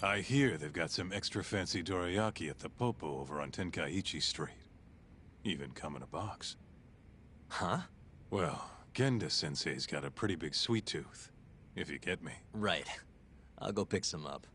I hear they've got some extra fancy dorayaki at the Popo over on Tenkaichi Street. Even come in a box. Huh? Well, Genda-sensei's got a pretty big sweet tooth, if you get me. Right. I'll go pick some up.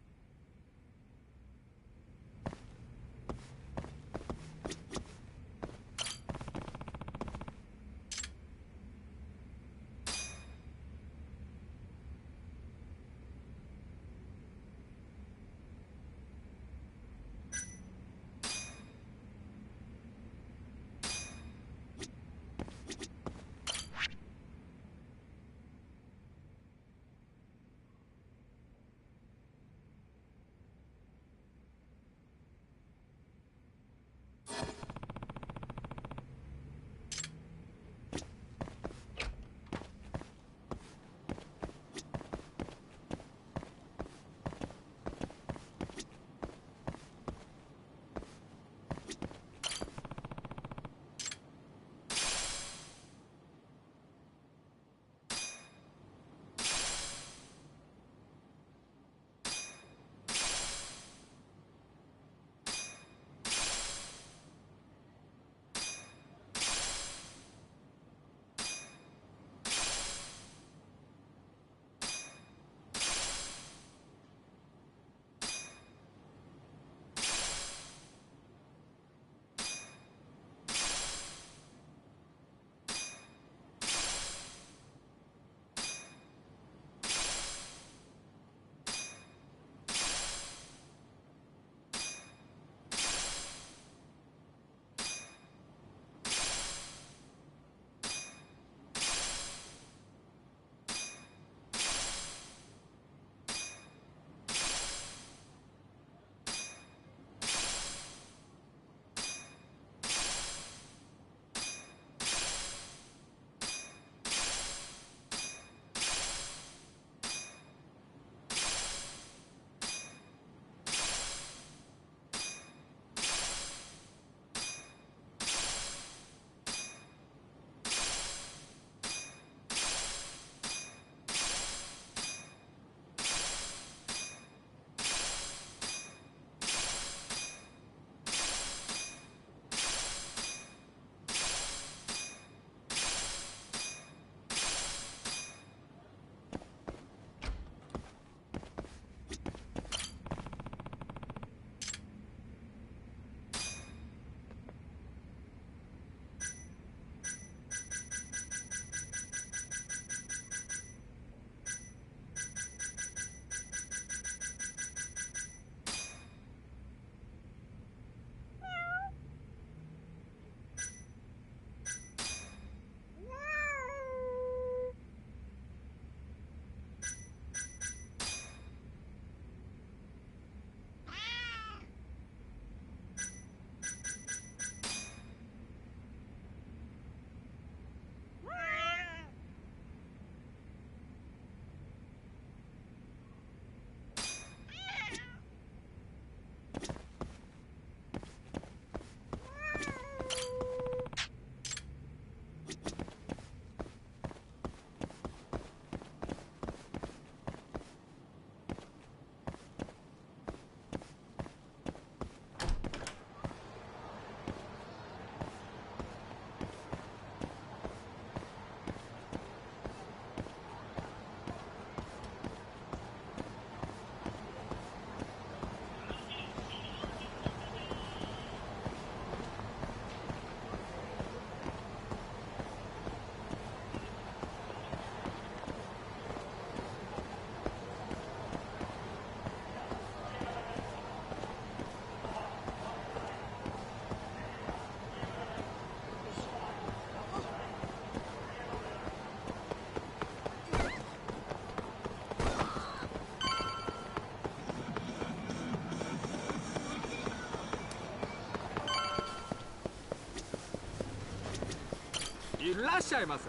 いらっしゃいませ。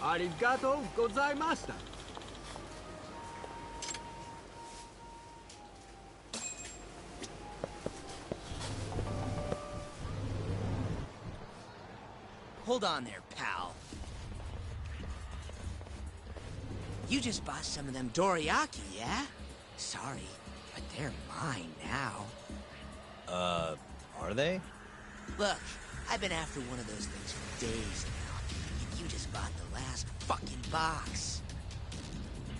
ありがとうございました。Hold on there, pal. You just bought some of them dorayaki, yeah? Sorry, but they're mine now. Are they? Look, I've been after one of those things for days now, and you just bought the last fucking box.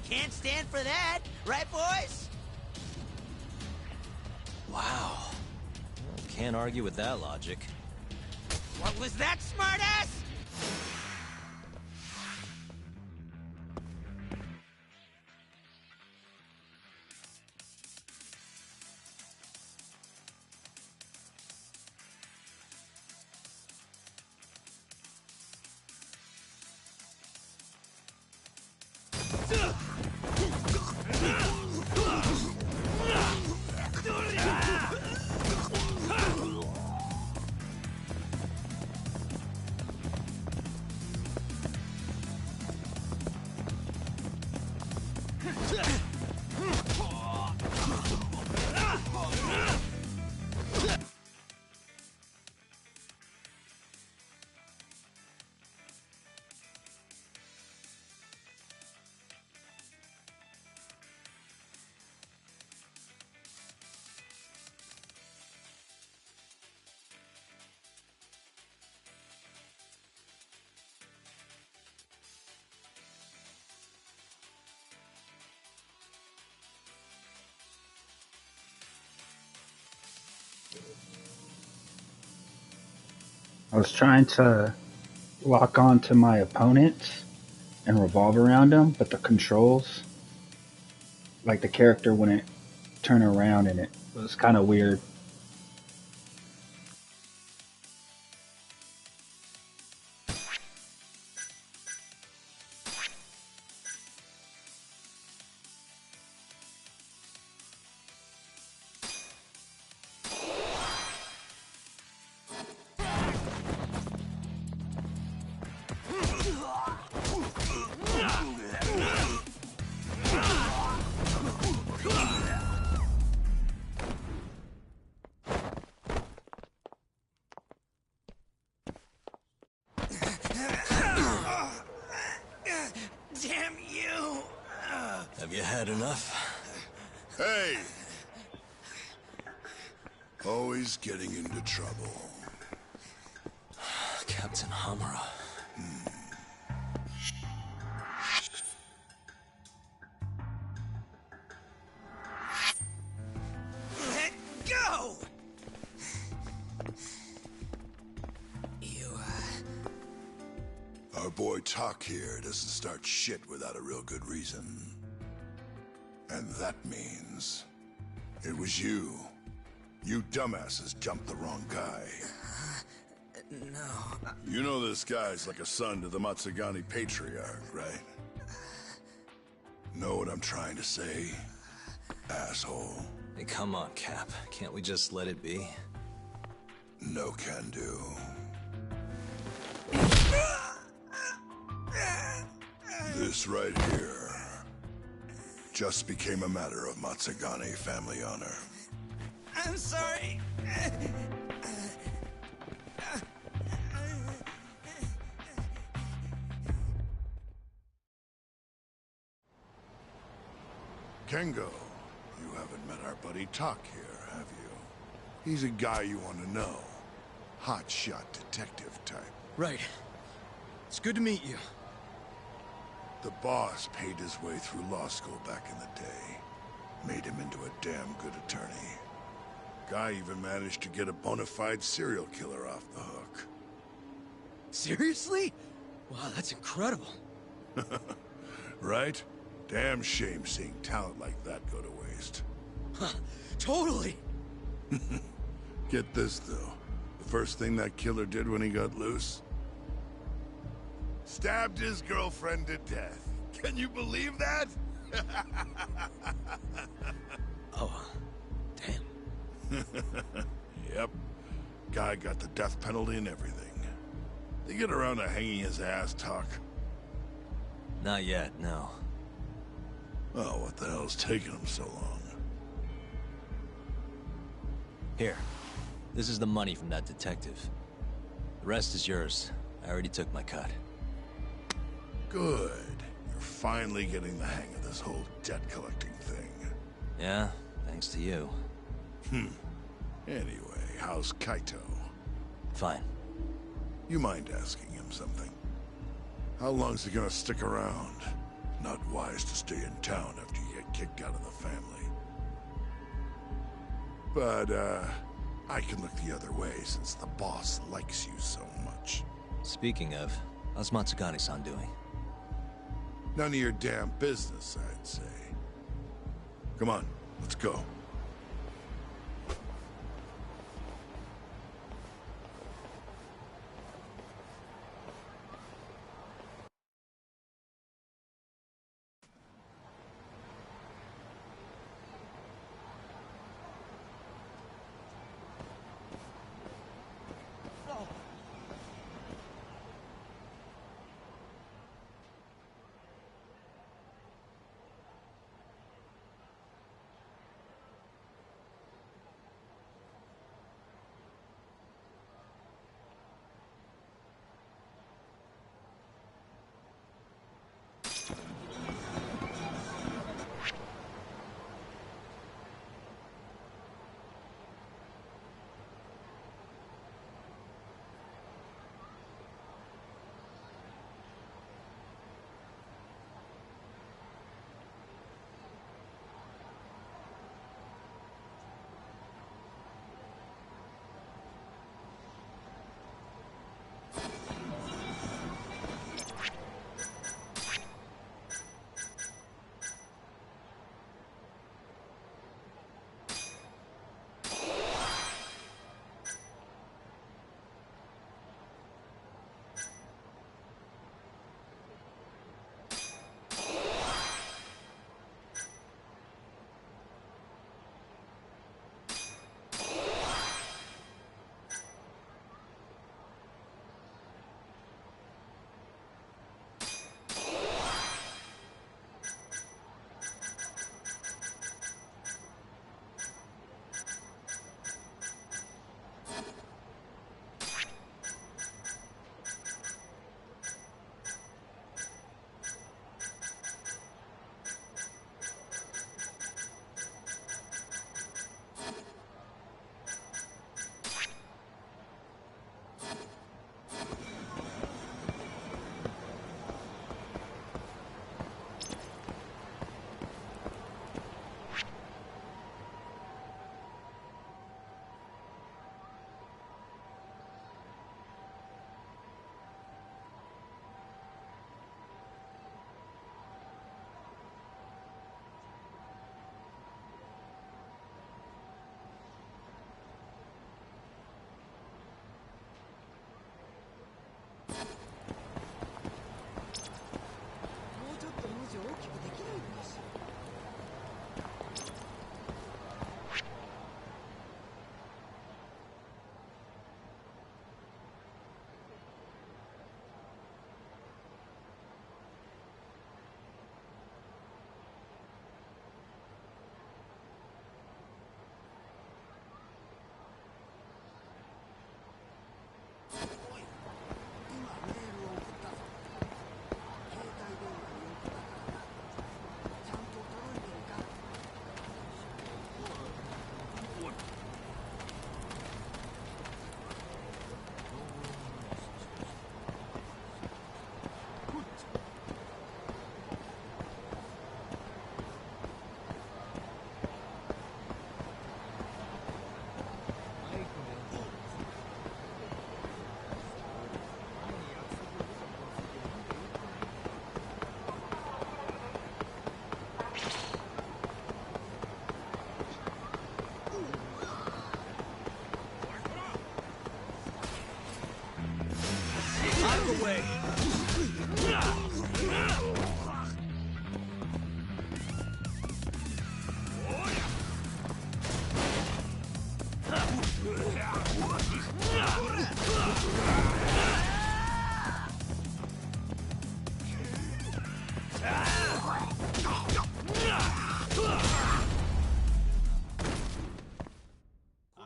Can't stand for that, right, boys? Wow. Well, can't argue with that logic. What was that, smartass? I was trying to lock on to my opponent and revolve around him, but the controls, like the character wouldn't turn around, and it was kind of weird. Damn you! Have you had enough? Hey! Always getting into trouble. Captain Hamura. Let go! You, Our boy Tak here doesn't start shit without a real good reason. And that means... it was you. You dumbasses jumped the wrong guy. no. You know this guy's like a son to the Matsugani patriarch, right? Know what I'm trying to say? Asshole. Hey, come on, Cap. Can't we just let it be? No can do. This right here just became a matter of Matsugani family honor. I'm sorry. Kengo, you haven't met our buddy Tak here, have you? He's a guy you want to know. Hotshot detective type. Right. It's good to meet you. The boss paid his way through law school back in the day. Made him into a damn good attorney. Guy even managed to get a bona fide serial killer off the hook. Seriously? Wow, that's incredible. Right? Damn shame seeing talent like that go to waste. Huh, totally. Get this, though. The first thing that killer did when he got loose? Stabbed his girlfriend to death. Can you believe that? Oh, damn. Yep. Guy got the death penalty and everything. They get around to hanging his ass, Tak. Not yet, no. Oh, what the hell's taking him so long? Here. This is the money from that detective. The rest is yours, I already took my cut. Good. You're finally getting the hang of this whole debt collecting thing. Yeah, thanks to you. Anyway, how's Kaito? Fine. You mind asking him something? How long's he gonna stick around? Not wise to stay in town after you get kicked out of the family. But, I can look the other way since the boss likes you so much. Speaking of, how's Matsugane-san doing? None of your damn business, I'd say. Come on, let's go. Away.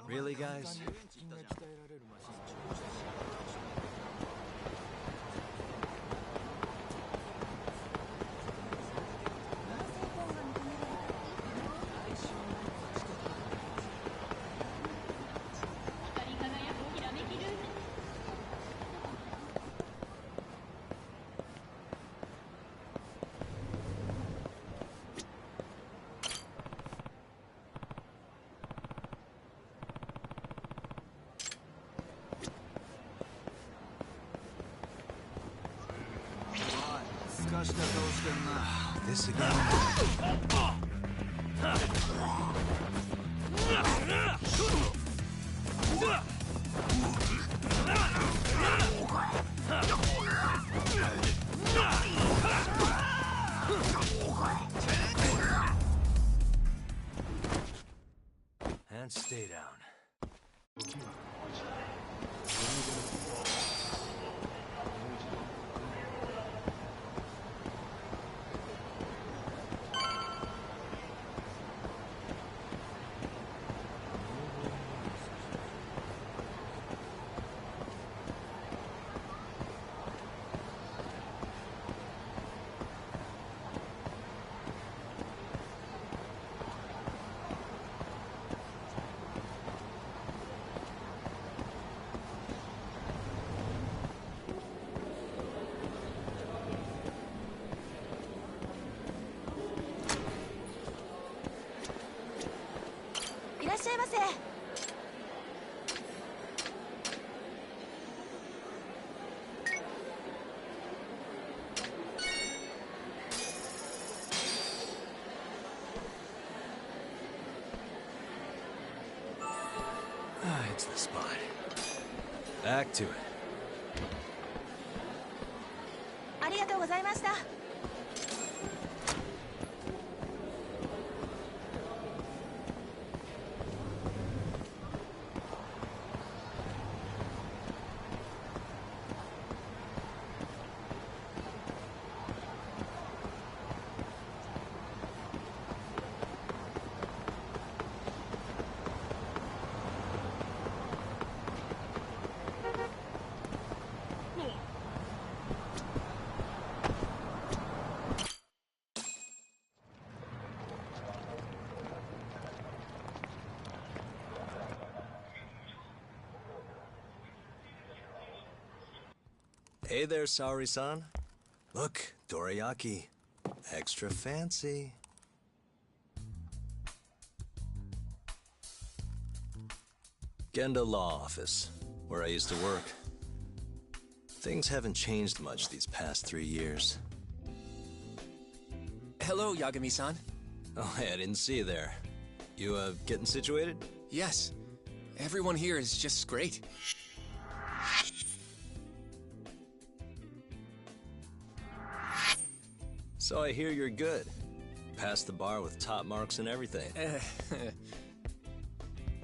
Really, guys? した顔してんな。 This again? And stay down. It's the spot. Back to it. ありがとうございました。Hey there, Saori-san. Look, dorayaki. Extra fancy. Genda Law Office, where I used to work. Things haven't changed much these past 3 years. Hello, Yagami-san. Oh, hey, I didn't see you there. You, getting situated? Yes. Everyone here is just great. So I hear you're good. Passed the bar with top marks and everything.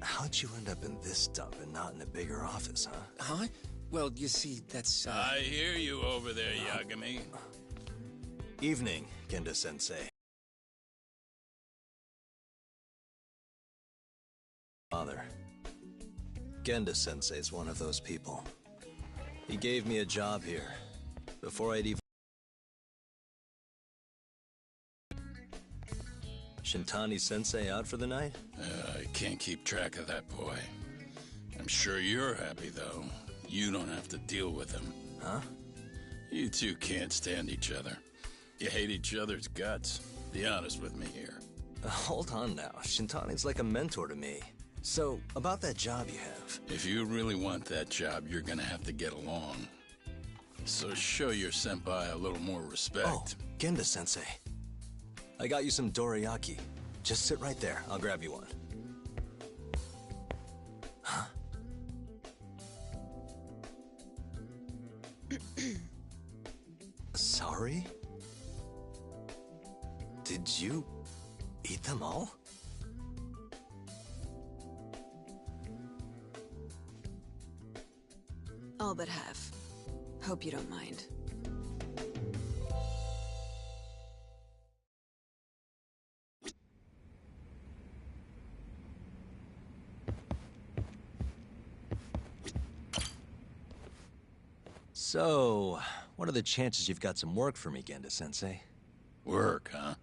How'd you end up in this dump and not in a bigger office, huh? Huh? Well, you see, that's, I hear you over there, Yagami. Evening, Genda-sensei. Father. Genda-sensei's one of those people. He gave me a job here, before I'd even... Shintani-sensei out for the night? I can't keep track of that boy. I'm sure you're happy, though. You don't have to deal with him. Huh? You two can't stand each other. You hate each other's guts. Be honest with me here. Hold on now. Shintani's like a mentor to me. So, about that job you have. If you really want that job, you're gonna have to get along. So show your senpai a little more respect. Oh, Genda-sensei. I got you some dorayaki. Just sit right there. I'll grab you one. Huh? Sorry? Did you eat them all? All but half. Hope you don't mind. So, what are the chances you've got some work for me, Genda-sensei? Work, huh?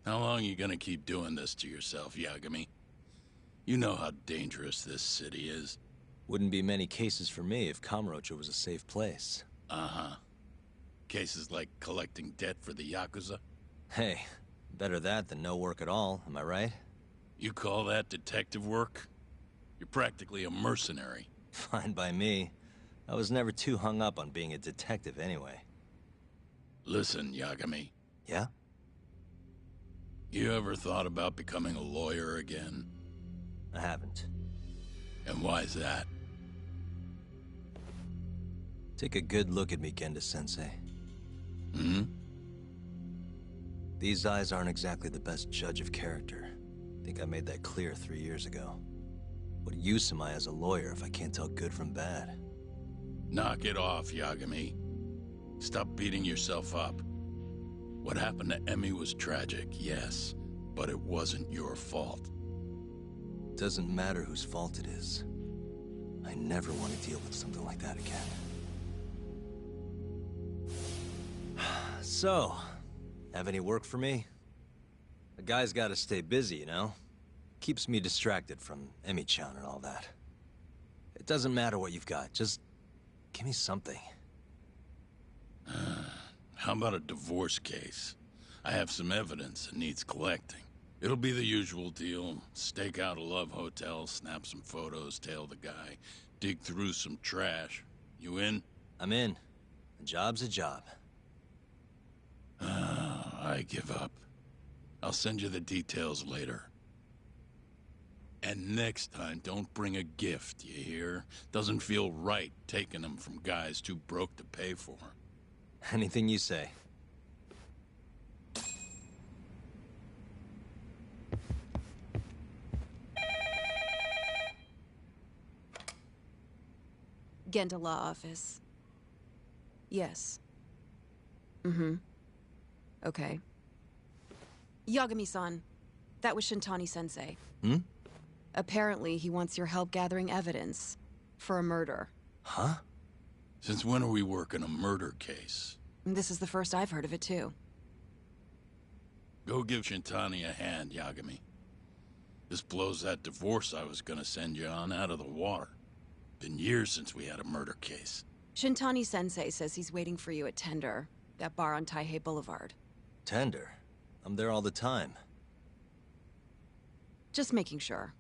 How long you gonna keep doing this to yourself, Yagami? You know how dangerous this city is. Wouldn't be many cases for me if Kamurocho was a safe place. Uh-huh. Cases like collecting debt for the Yakuza? Hey, better that than no work at all, am I right? You call that detective work? You're practically a mercenary. Fine by me. I was never too hung up on being a detective anyway. Listen, Yagami. Yeah? You ever thought about becoming a lawyer again? I haven't. And why's that? Take a good look at me, Genda-sensei. Hmm? These eyes aren't exactly the best judge of character. I think I made that clear 3 years ago. What use am I as a lawyer if I can't tell good from bad? Knock it off, Yagami. Stop beating yourself up. What happened to Emmy was tragic, yes, but it wasn't your fault. Doesn't matter whose fault it is. I never want to deal with something like that again. So, have any work for me? A guy's gotta stay busy, you know? Keeps me distracted from Emmy-chan and all that. It doesn't matter what you've got, just give me something. How about a divorce case? I have some evidence that needs collecting. It'll be the usual deal. Stake out a love hotel, snap some photos, tail the guy, dig through some trash. You in? I'm in. A job's a job. I give up. I'll send you the details later. And next time, don't bring a gift, you hear? Doesn't feel right taking them from guys too broke to pay for. Anything you say. Genda Law Office. Yes. Mm-hmm. Okay. Yagami-san, that was Shintani-sensei. Hmm? Apparently, he wants your help gathering evidence for a murder. Huh? Since when are we working a murder case? This is the first I've heard of it, too. Go give Shintani a hand, Yagami. This blows that divorce I was gonna send you on out of the water. Been years since we had a murder case. Shintani-sensei says he's waiting for you at Tender, that bar on Taihei Boulevard. Tender? I'm there all the time. Just making sure.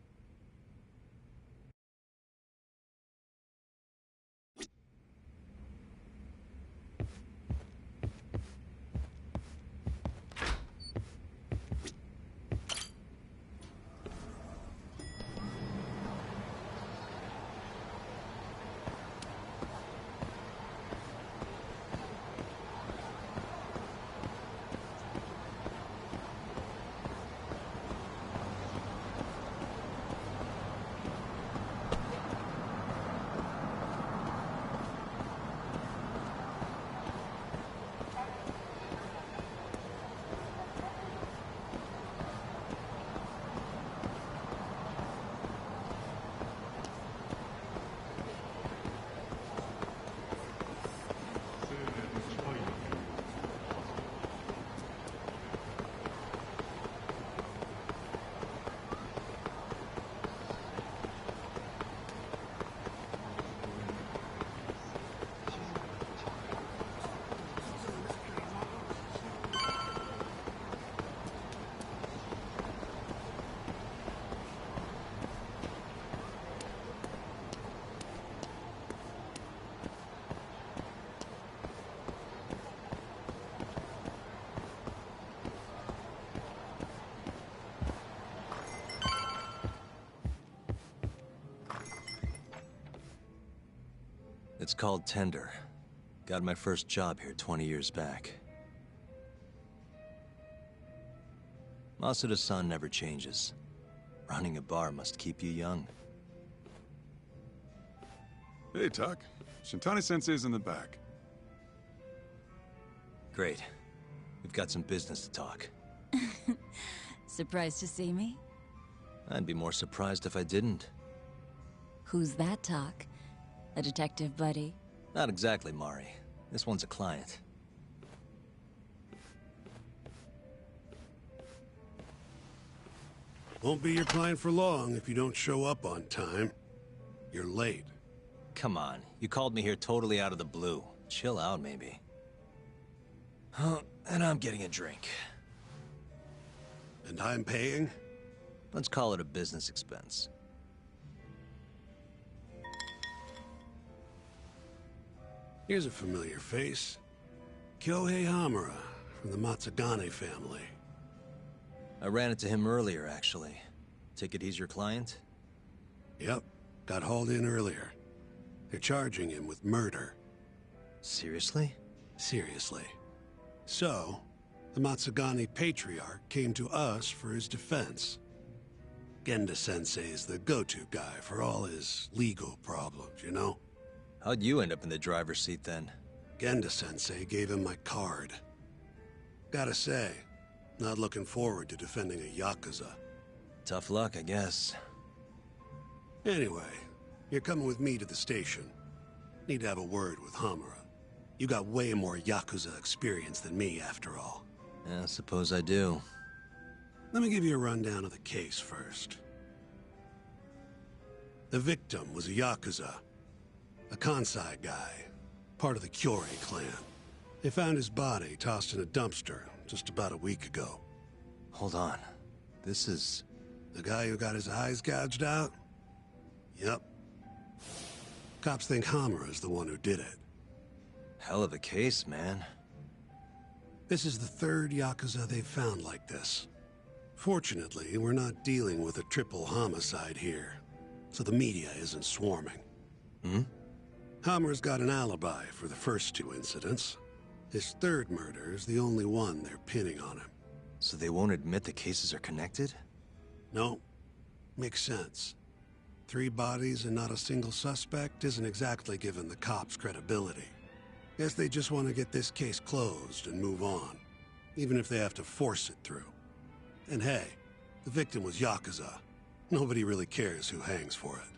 It's called Tender. Got my first job here 20 years back. Masuda-san never changes. Running a bar must keep you young. Hey, Tuck. Shintani-sensei's in the back. Great. We've got some business to talk. Surprised to see me? I'd be more surprised if I didn't. Who's that, Talk? A detective buddy? Not exactly, Mari. This one's a client. Won't be your client for long if you don't show up on time. You're late. Come on, you called me here totally out of the blue. Chill out, maybe. Oh, and I'm getting a drink. And I'm paying? Let's call it a business expense. Here's a familiar face. Kyohei Hamura, from the Matsugane family. I ran into him earlier, actually. Take it he's your client? Yep, got hauled in earlier. They're charging him with murder. Seriously? Seriously. So, the Matsugane Patriarch came to us for his defense. Genda-sensei is the go-to guy for all his legal problems, you know? How'd you end up in the driver's seat then? Genda-sensei gave him my card. Gotta say, not looking forward to defending a Yakuza. Tough luck, I guess. Anyway, you're coming with me to the station. Need to have a word with Hamura. You got way more Yakuza experience than me, after all. Yeah, I suppose I do. Let me give you a rundown of the case first. The victim was a Yakuza. A Kansai guy. Part of the Kyorei clan. They found his body tossed in a dumpster just about a week ago. Hold on. This is... The guy who got his eyes gouged out? Yep. Cops think Hamura is the one who did it. Hell of a case, man. This is the third Yakuza they've found like this. Fortunately, we're not dealing with a triple homicide here, so the media isn't swarming. Hmm? Hamura's got an alibi for the first two incidents. His third murder is the only one they're pinning on him. So they won't admit the cases are connected? No. Makes sense. 3 bodies and not a single suspect isn't exactly giving the cops credibility. Guess they just want to get this case closed and move on, even if they have to force it through. And hey, the victim was Yakuza. Nobody really cares who hangs for it.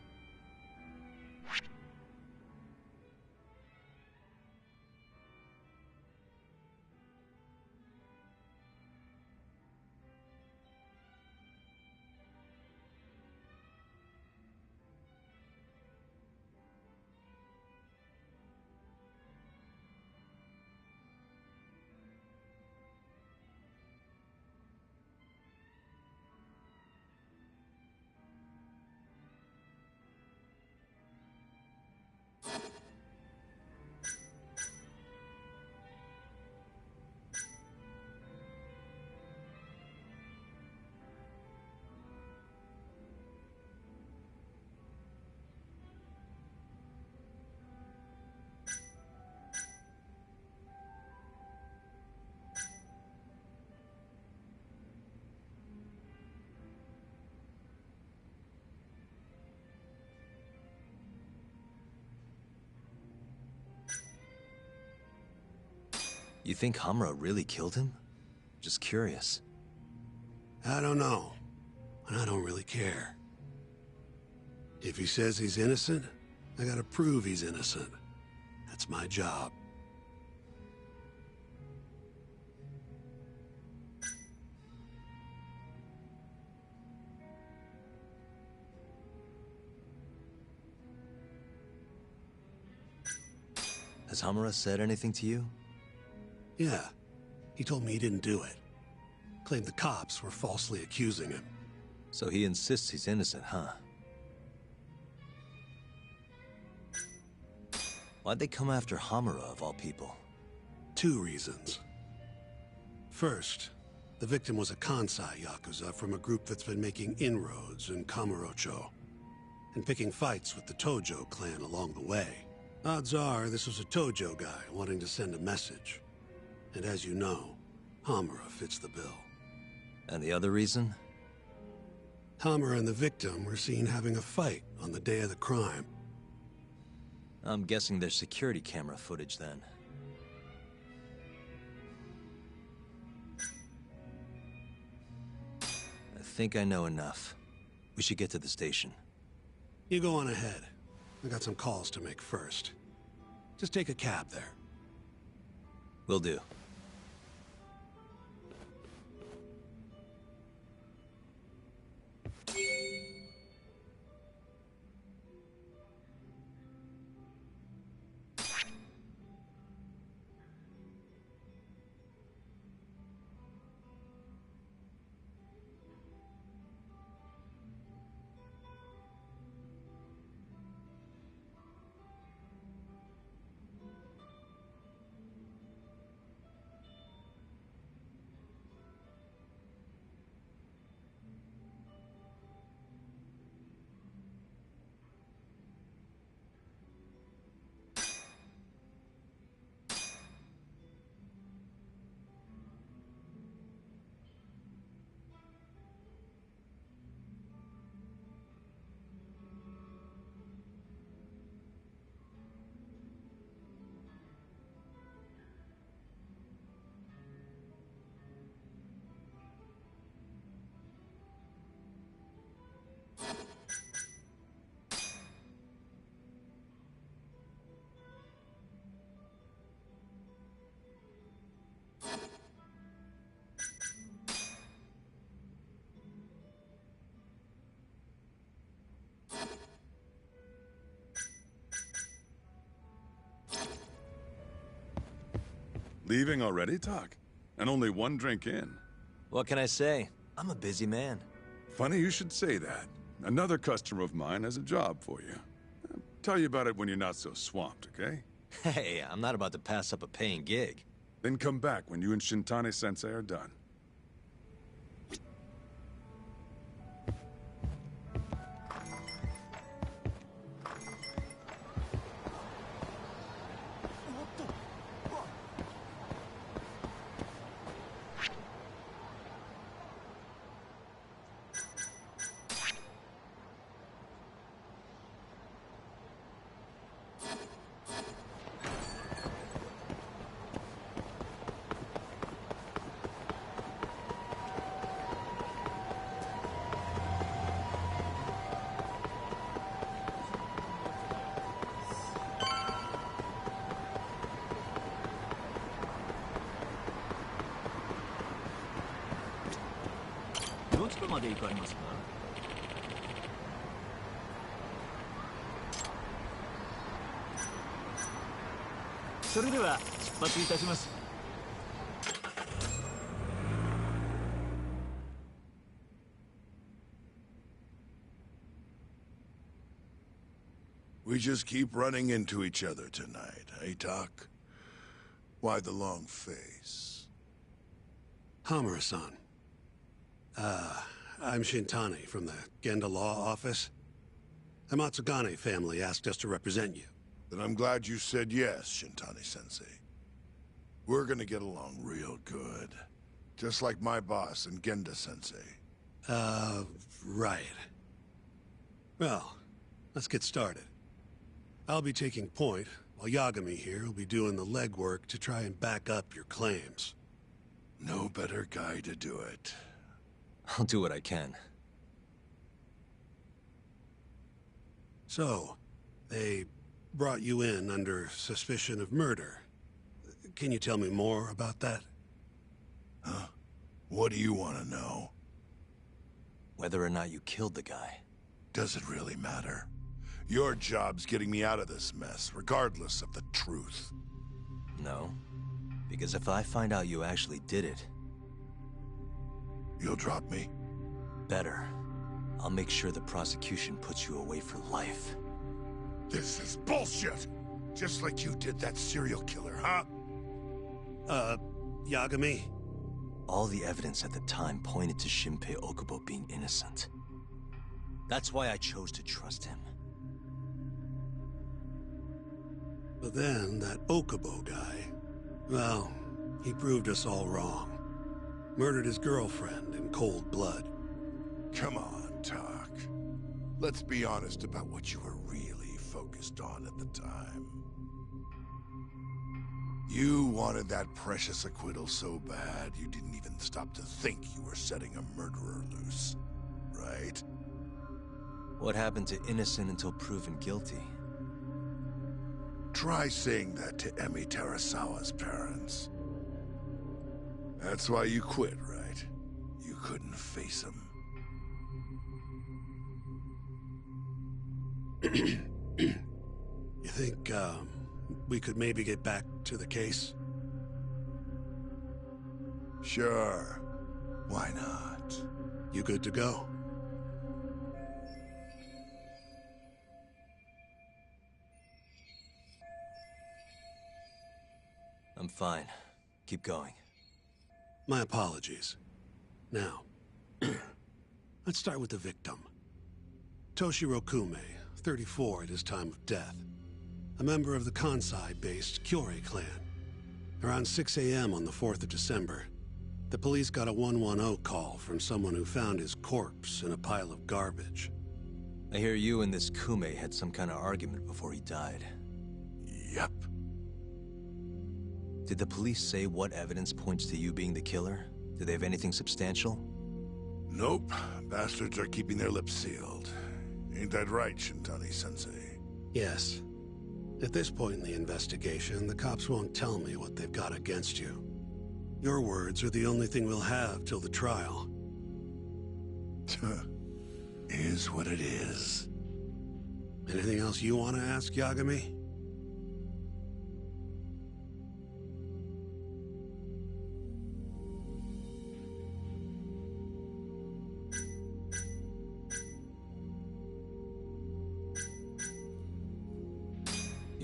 You think Hamura really killed him? Just curious. I don't know. And I don't really care. If he says he's innocent, I gotta prove he's innocent. That's my job. Has Hamura said anything to you? Yeah. He told me he didn't do it. Claimed the cops were falsely accusing him. So he insists he's innocent, huh? Why'd they come after Hamura, of all people? 2 reasons. First, the victim was a Kansai Yakuza from a group that's been making inroads in Kamurocho, and picking fights with the Tojo clan along the way. Odds are this was a Tojo guy wanting to send a message. And as you know, Hamura fits the bill. And the other reason? Hamura and the victim were seen having a fight on the day of the crime. I'm guessing there's security camera footage then. I think I know enough. We should get to the station. You go on ahead. I got some calls to make first. Just take a cab there. Will do. Leaving already, Tak? And only one drink in. What can I say? I'm a busy man. Funny you should say that. Another customer of mine has a job for you. I'll tell you about it when you're not so swamped, okay? Hey, I'm not about to pass up a paying gig. Then come back when you and Shintani-sensei are done. We just keep running into each other tonight, eh, Doc? Why the long face? Hamura-san. I'm Shintani from the Genda Law Office. The Matsugane family asked us to represent you. Then I'm glad you said yes, Shintani-sensei. We're gonna get along real good. Just like my boss and Genda-sensei. Right. Well, let's get started. I'll be taking point, while Yagami here will be doing the legwork to try and back up your claims. No better guy to do it. I'll do what I can. So, they brought you in under suspicion of murder. Can you tell me more about that? Huh? What do you want to know? Whether or not you killed the guy. Does it really matter? Your job's getting me out of this mess, regardless of the truth. No. Because if I find out you actually did it... You'll drop me? Better. I'll make sure the prosecution puts you away for life. This is bullshit! Just like you did that serial killer, huh? Yagami? All the evidence at the time pointed to Shinpei Okubo being innocent. That's why I chose to trust him. But then, that Okubo guy... Well, he proved us all wrong. Murdered his girlfriend in cold blood. Come on, Tak. Let's be honest about what you were really focused on at the time. You wanted that precious acquittal so bad, you didn't even stop to think you were setting a murderer loose. Right? What happened to innocent until proven guilty? Try saying that to Emi Terasawa's parents. That's why you quit, right? You couldn't face them. You think, we could maybe get back to the case? Sure. Why not? You good to go? I'm fine. Keep going. My apologies. Now, let's start with the victim. Toshiro Kume, 34 at his time of death. A member of the Kansai-based Kyorei clan. Around 6 a.m. on the 4th of December, the police got a 110 call from someone who found his corpse in a pile of garbage. I hear you and this Kume had some kind of argument before he died. Yep. Did the police say what evidence points to you being the killer? Do they have anything substantial? Nope. Bastards are keeping their lips sealed. Ain't that right, Shintani-sensei? Yes. At this point in the investigation, the cops won't tell me what they've got against you. Your words are the only thing we'll have till the trial. Is what it is. Anything else you want to ask, Yagami?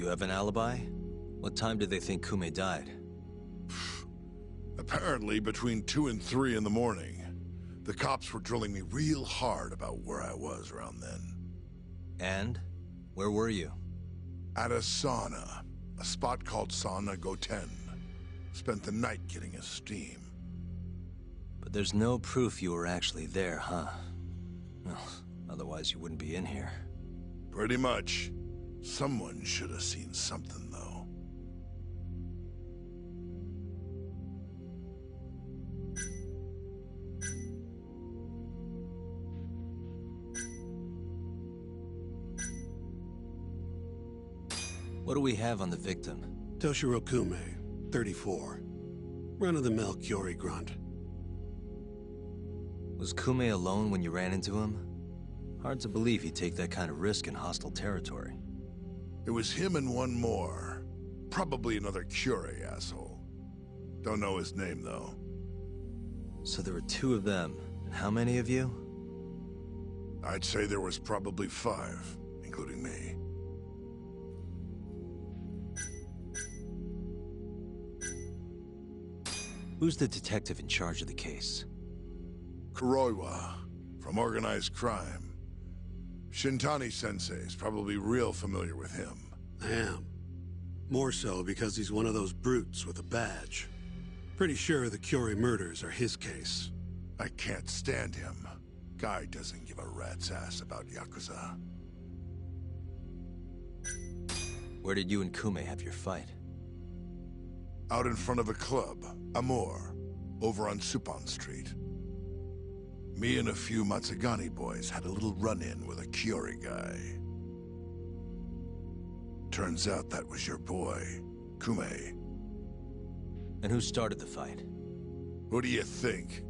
You have an alibi? What time did they think Kume died? Apparently between 2 and 3 in the morning. The cops were drilling me real hard about where I was around then. And? Where were you? At a sauna. A spot called Sauna Goten. Spent the night getting a steam. But there's no proof you were actually there, huh? Well, otherwise you wouldn't be in here. Pretty much. Someone should have seen something, though. What do we have on the victim? Toshiro Kume, 34. Run-of-the-mill Kyori grunt. Was Kume alone when you ran into him? Hard to believe he'd take that kind of risk in hostile territory. It was him and one more. Probably another Kyori asshole. Don't know his name, though. So there were 2 of them. And how many of you? I'd say there was probably 5, including me. Who's the detective in charge of the case? Kuroiwa, from organized crime. Shintani-sensei is probably real familiar with him. I am. More so because he's one of those brutes with a badge. Pretty sure the Kyori murders are his case. I can't stand him. Guy doesn't give a rat's ass about Yakuza. Where did you and Kume have your fight? Out in front of a club, Amor, over on Supon Street. Me and a few Matsugani boys had a little run-in with a Kyori guy. Turns out that was your boy, Kume. And who started the fight? Who do you think?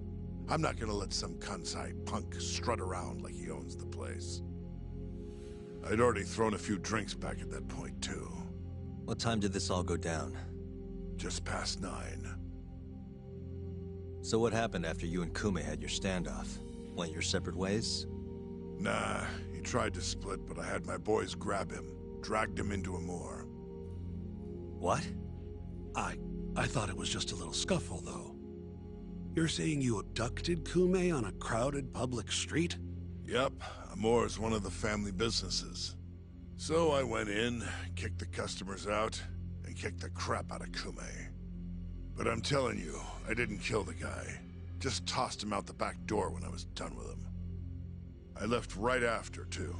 I'm not gonna let some Kansai punk strut around like he owns the place. I'd already thrown a few drinks back at that point, too. What time did this all go down? Just past 9. So what happened after you and Kume had your standoff? Went your separate ways? Nah, he tried to split, but I had my boys grab him. Dragged him into Amor. What? I thought it was just a little scuffle, though. You're saying you abducted Kume on a crowded public street? Yep, Amor's one of the family businesses. So I went in, kicked the customers out, and kicked the crap out of Kume. But I'm telling you, I didn't kill the guy. Just tossed him out the back door when I was done with him. I left right after, too.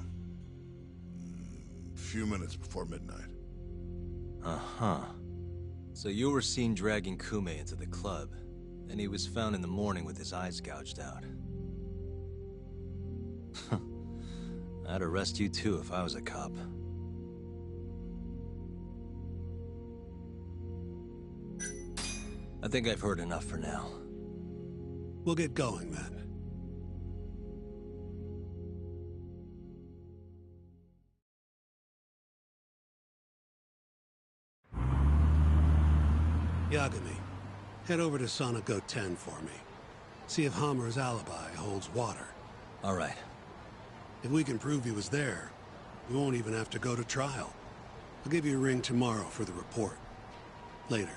A few minutes before midnight. Uh-huh. So you were seen dragging Kume into the club, and he was found in the morning with his eyes gouged out. I'd arrest you too if I was a cop. I think I've heard enough for now. We'll get going then. Yagami, head over to Sonic 10 for me. See if Hammer's alibi holds water. All right. If we can prove he was there, we won't even have to go to trial. I'll give you a ring tomorrow for the report. Later.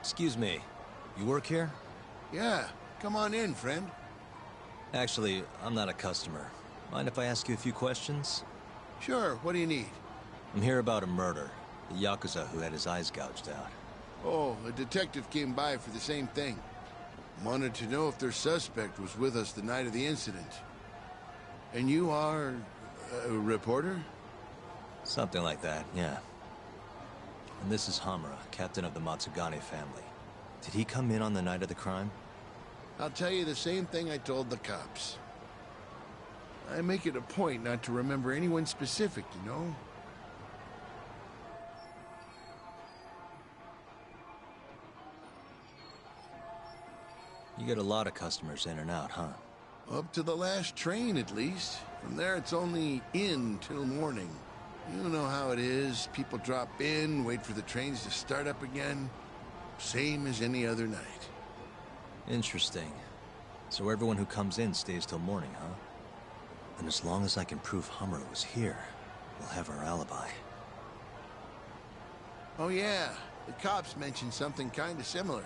Excuse me, you work here? Yeah, come on in, friend. Actually, I'm not a customer. Mind if I ask you a few questions? Sure, what do you need? I'm here about a murder. The Yakuza who had his eyes gouged out. Oh, a detective came by for the same thing. Wanted to know if their suspect was with us the night of the incident. And you are... a reporter? Something like that, yeah. And this is Hamura, captain of the Matsugane family. Did he come in on the night of the crime? I'll tell you the same thing I told the cops. I make it a point not to remember anyone specific, you know? You get a lot of customers in and out, huh? Up to the last train, at least. From there, it's only in till morning. You know how it is. People drop in, wait for the trains to start up again. Same as any other night. Interesting. So everyone who comes in stays till morning, huh? And as long as I can prove Hamura was here, we'll have our alibi. Oh yeah, the cops mentioned something kind of similar.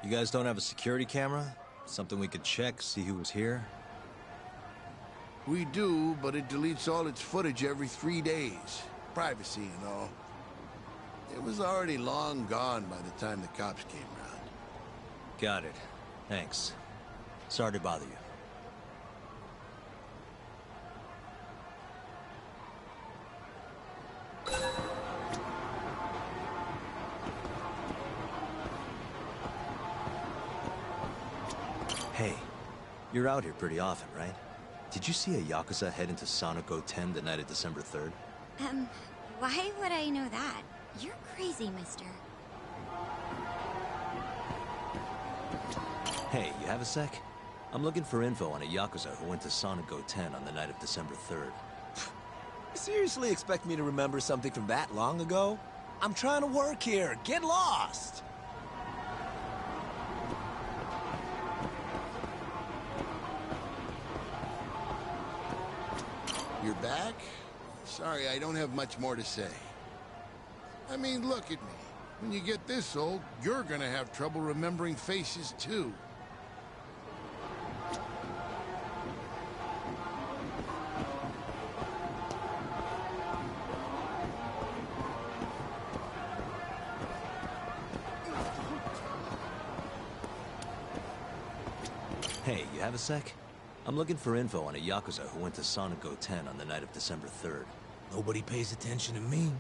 You guys don't have a security camera? Something we could check, see who was here? We do, but it deletes all its footage every 3 days. Privacy and all. It was already long gone by the time the cops came around. Got it. Thanks. Sorry to bother you. Hey, you're out here pretty often, right? Did you see a Yakuza head into Sonico 10 the night of December 3rd? Why would I know that? You're crazy, mister. Hey, you have a sec? I'm looking for info on a Yakuza who went to Sonico 10 on the night of December 3rd. You seriously expect me to remember something from that long ago? I'm trying to work here. Get lost! You're back? Sorry, I don't have much more to say. I mean, look at me. When you get this old, you're gonna have trouble remembering faces, too. Hey, you have a sec? I'm looking for info on a Yakuza who went to Sonico 10 on the night of December 3rd. Nobody pays attention to me,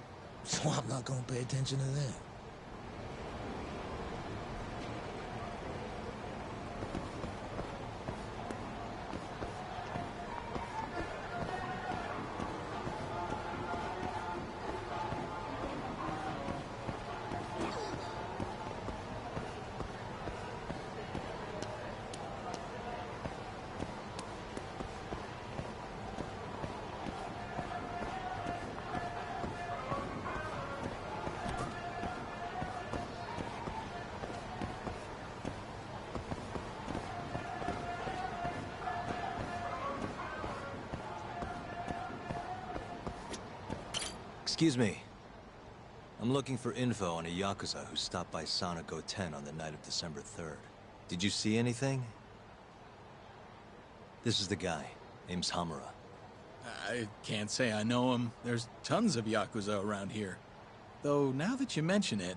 so I'm not gonna pay attention to them. Excuse me. I'm looking for info on a Yakuza who stopped by Sonico 10 on the night of December 3rd. Did you see anything? This is the guy. Name's Hamura. I can't say I know him. There's tons of Yakuza around here. Though, now that you mention it,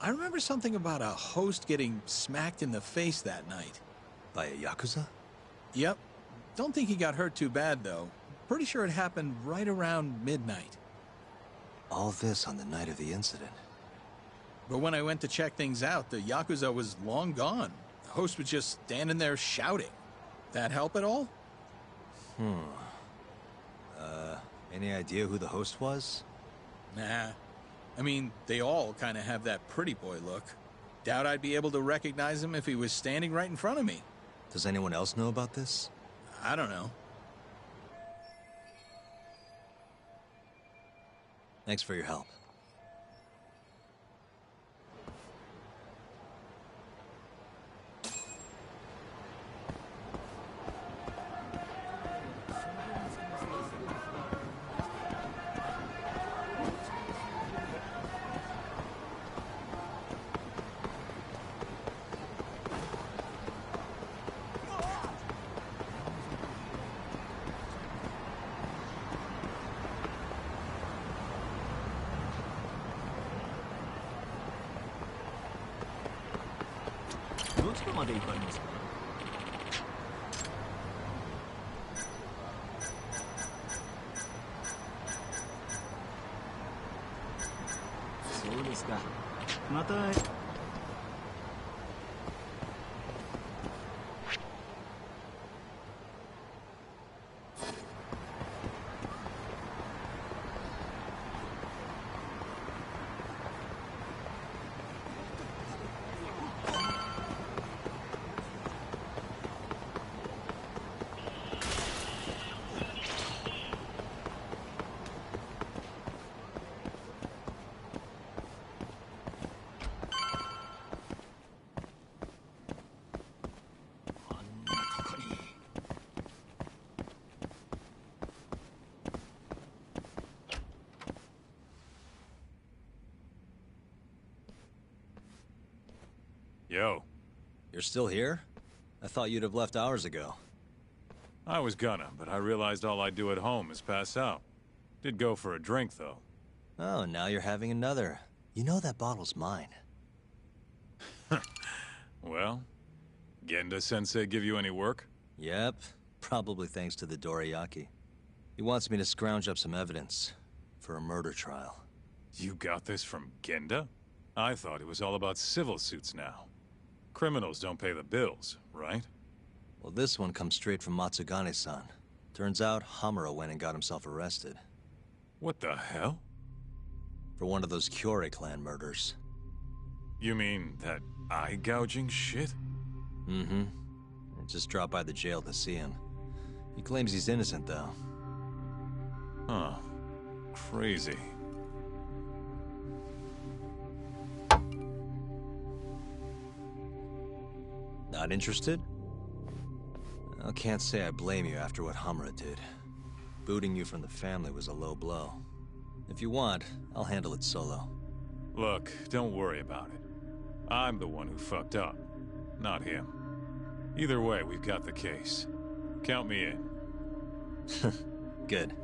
I remember something about a host getting smacked in the face that night. By a Yakuza? Yep. Don't think he got hurt too bad, though. Pretty sure it happened right around midnight. All this on the night of the incident. But when I went to check things out, the Yakuza was long gone. The host was just standing there shouting. That help at all? Any idea who the host was? Nah. I mean, they all kind of have that pretty boy look. Doubt I'd be able to recognize him if he was standing right in front of me. Does anyone else know about this? I don't know. Thanks for your help. ちとまで行かれますか？そうですか。また。Yo. You're still here? I thought you'd have left hours ago. I was gonna, but I realized all I do at home is pass out. Did go for a drink, though. Oh, now you're having another. You know that bottle's mine. Well, Genda-sensei give you any work? Yep, probably thanks to the Dorayaki. He wants me to scrounge up some evidence for a murder trial. You got this from Genda? I thought it was all about civil suits now. Criminals don't pay the bills, right? Well, this one comes straight from Matsugane-san. Turns out Hamura went and got himself arrested. What the hell? For one of those Kyorei clan murders. You mean that eye-gouging shit? Mm-hmm. I just dropped by the jail to see him. He claims he's innocent, though. Huh. Crazy. Not interested? I can't say I blame you after what Hamura did. Booting you from the family was a low blow. If you want, I'll handle it solo. Look, don't worry about it. I'm the one who fucked up, not him. Either way, we've got the case. Count me in. Good.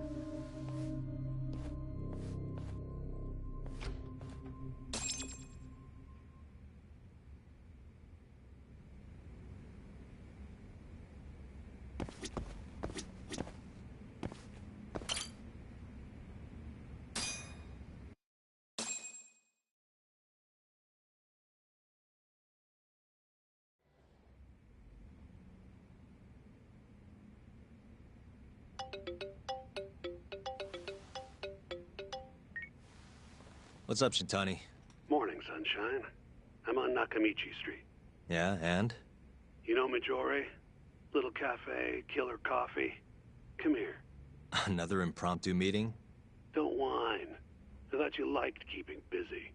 What's up, Shintani? Morning, sunshine. I'm on Nakamichi Street. Yeah, and? You know Majore? Little cafe, killer coffee. Come here. Another impromptu meeting? Don't whine. I thought you liked keeping busy.